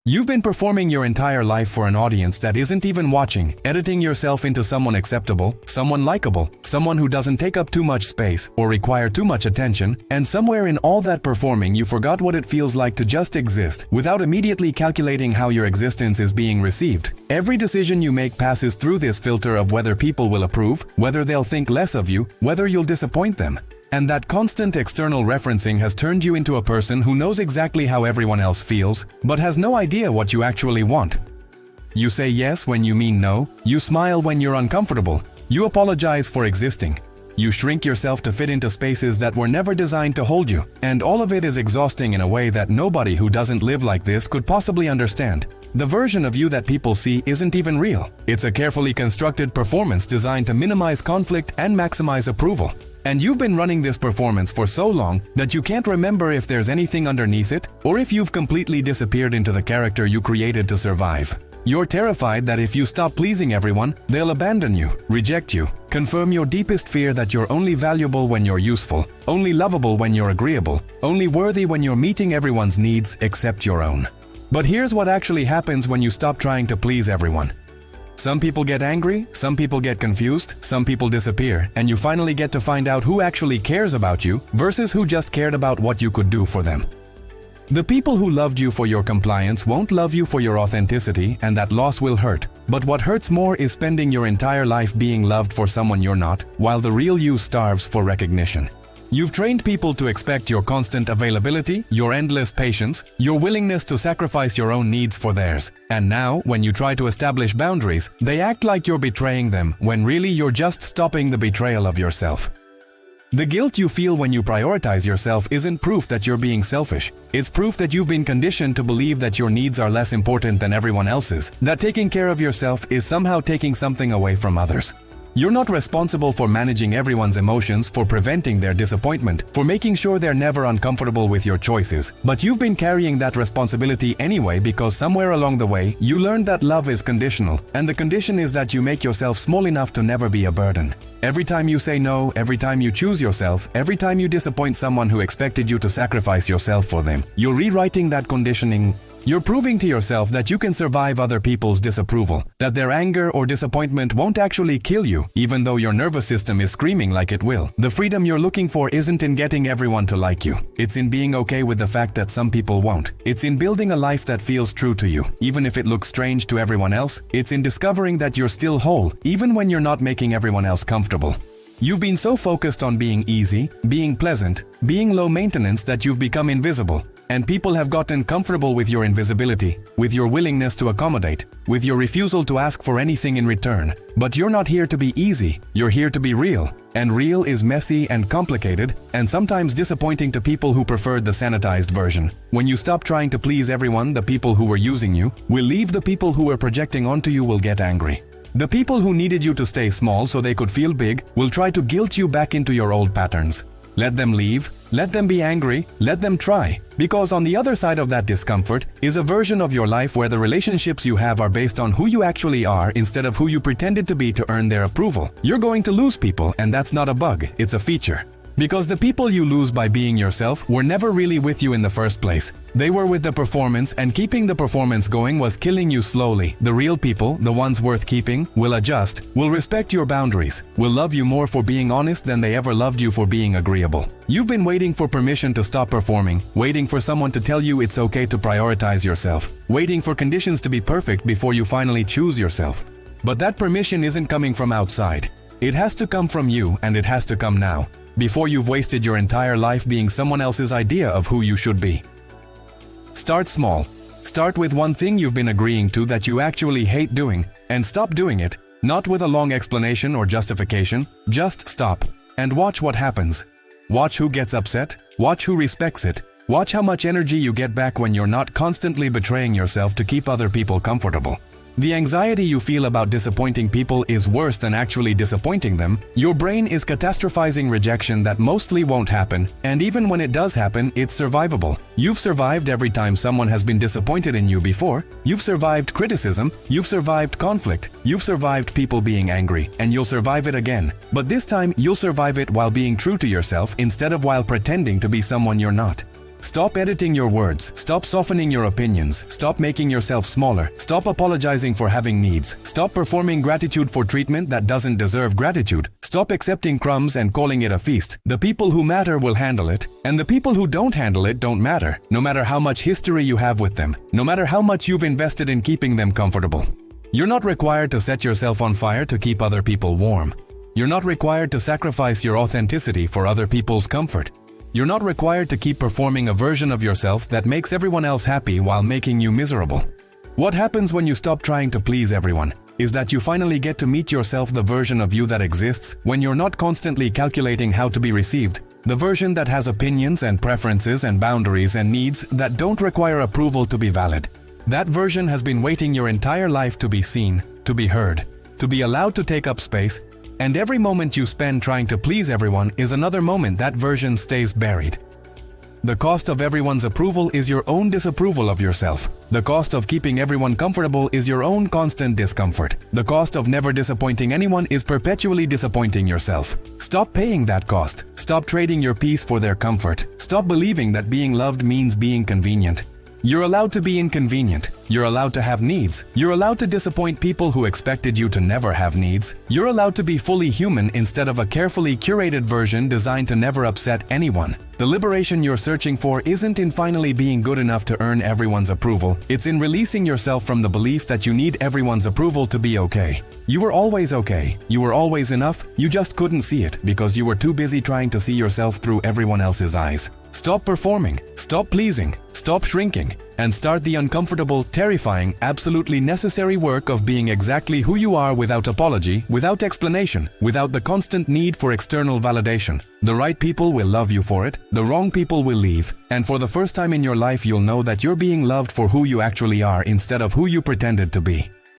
You've been performing your entire life for an audience that isn't even watching, editing yourself into someone acceptable, someone likable, someone who doesn't take up too much space or require too much attention, and somewhere in all that performing you forgot what it feels like to just exist without immediately calculating how your existence is being received. Every decision you make passes through this filter of whether people will approve, whether they'll think less of you, whether you'll disappoint them. And that constant external referencing has turned you into a person who knows exactly how everyone else feels, but has no idea what you actually want. You say yes when you mean no, you smile when you're uncomfortable, you apologize for existing. You shrink yourself to fit into spaces that were never designed to hold you, and all of it is exhausting in a way that nobody who doesn't live like this could possibly understand. The version of you that people see isn't even real. It's a carefully constructed performance designed to minimize conflict and maximize approval. And you've been running this performance for so long that you can't remember if there's anything underneath it, or if you've completely disappeared into the character you created to survive. You're terrified that if you stop pleasing everyone, they'll abandon you, reject you, confirm your deepest fear that you're only valuable when you're useful, only lovable when you're agreeable, only worthy when you're meeting everyone's needs except your own. But here's what actually happens when you stop trying to please everyone. Some people get angry, some people get confused, some people disappear, and you finally get to find out who actually cares about you versus who just cared about what you could do for them. The people who loved you for your compliance won't love you for your authenticity, and that loss will hurt. But what hurts more is spending your entire life being loved for someone you're not, while the real you starves for recognition. You've trained people to expect your constant availability, your endless patience, your willingness to sacrifice your own needs for theirs. And now, when you try to establish boundaries, they act like you're betraying them, when really you're just stopping the betrayal of yourself. The guilt you feel when you prioritize yourself isn't proof that you're being selfish. It's proof that you've been conditioned to believe that your needs are less important than everyone else's, that taking care of yourself is somehow taking something away from others. You're not responsible for managing everyone's emotions, for preventing their disappointment, for making sure they're never uncomfortable with your choices. But you've been carrying that responsibility anyway because somewhere along the way, you learned that love is conditional, and the condition is that you make yourself small enough to never be a burden. Every time you say no, every time you choose yourself, every time you disappoint someone who expected you to sacrifice yourself for them, you're rewriting that conditioning. You're proving to yourself that you can survive other people's disapproval, that their anger or disappointment won't actually kill you, even though your nervous system is screaming like it will. The freedom you're looking for isn't in getting everyone to like you. It's in being okay with the fact that some people won't. It's in building a life that feels true to you, even if it looks strange to everyone else. It's in discovering that you're still whole, even when you're not making everyone else comfortable. You've been so focused on being easy, being pleasant, being low maintenance that you've become invisible. And people have gotten comfortable with your invisibility, with your willingness to accommodate, with your refusal to ask for anything in return. But you're not here to be easy, you're here to be real. And real is messy and complicated, and sometimes disappointing to people who preferred the sanitized version. When you stop trying to please everyone, the people who were using you will leave, the people who were projecting onto you will get angry. The people who needed you to stay small so they could feel big will try to guilt you back into your old patterns. Let them leave, let them be angry, let them try. Because on the other side of that discomfort is a version of your life where the relationships you have are based on who you actually are instead of who you pretended to be to earn their approval. You're going to lose people, and that's not a bug, it's a feature. Because the people you lose by being yourself were never really with you in the first place. They were with the performance, and keeping the performance going was killing you slowly. The real people, the ones worth keeping, will adjust, will respect your boundaries, will love you more for being honest than they ever loved you for being agreeable. You've been waiting for permission to stop performing, waiting for someone to tell you it's okay to prioritize yourself, waiting for conditions to be perfect before you finally choose yourself. But that permission isn't coming from outside. It has to come from you, and it has to come now, before you've wasted your entire life being someone else's idea of who you should be. Start small. Start with one thing you've been agreeing to that you actually hate doing, and stop doing it, not with a long explanation or justification. Just stop, and watch what happens. Watch who gets upset, watch who respects it, watch how much energy you get back when you're not constantly betraying yourself to keep other people comfortable. The anxiety you feel about disappointing people is worse than actually disappointing them. Your brain is catastrophizing rejection that mostly won't happen, and even when it does happen, it's survivable. You've survived every time someone has been disappointed in you before. You've survived criticism, you've survived conflict, you've survived people being angry, and you'll survive it again. But this time, you'll survive it while being true to yourself instead of while pretending to be someone you're not. Stop editing your words. Stop softening your opinions. Stop making yourself smaller. Stop apologizing for having needs. Stop performing gratitude for treatment that doesn't deserve gratitude. Stop accepting crumbs and calling it a feast. The people who matter will handle it, and the people who don't handle it don't matter, no matter how much history you have with them, no matter how much you've invested in keeping them comfortable. You're not required to set yourself on fire to keep other people warm. You're not required to sacrifice your authenticity for other people's comfort. You're not required to keep performing a version of yourself that makes everyone else happy while making you miserable. What happens when you stop trying to please everyone is that you finally get to meet yourself, the version of you that exists when you're not constantly calculating how to be received, the version that has opinions and preferences and boundaries and needs that don't require approval to be valid. That version has been waiting your entire life to be seen, to be heard, to be allowed to take up space, and every moment you spend trying to please everyone is another moment that version stays buried. The cost of everyone's approval is your own disapproval of yourself. The cost of keeping everyone comfortable is your own constant discomfort. The cost of never disappointing anyone is perpetually disappointing yourself. Stop paying that cost. Stop trading your peace for their comfort. Stop believing that being loved means being convenient. You're allowed to be inconvenient. You're allowed to have needs. You're allowed to disappoint people who expected you to never have needs. You're allowed to be fully human instead of a carefully curated version designed to never upset anyone. The liberation you're searching for isn't in finally being good enough to earn everyone's approval. It's in releasing yourself from the belief that you need everyone's approval to be okay. You were always okay. You were always enough. You just couldn't see it because you were too busy trying to see yourself through everyone else's eyes. Stop performing, stop pleasing, stop shrinking, and start the uncomfortable, terrifying, absolutely necessary work of being exactly who you are without apology, without explanation, without the constant need for external validation. The right people will love you for it, the wrong people will leave, and for the first time in your life you'll know that you're being loved for who you actually are instead of who you pretended to be.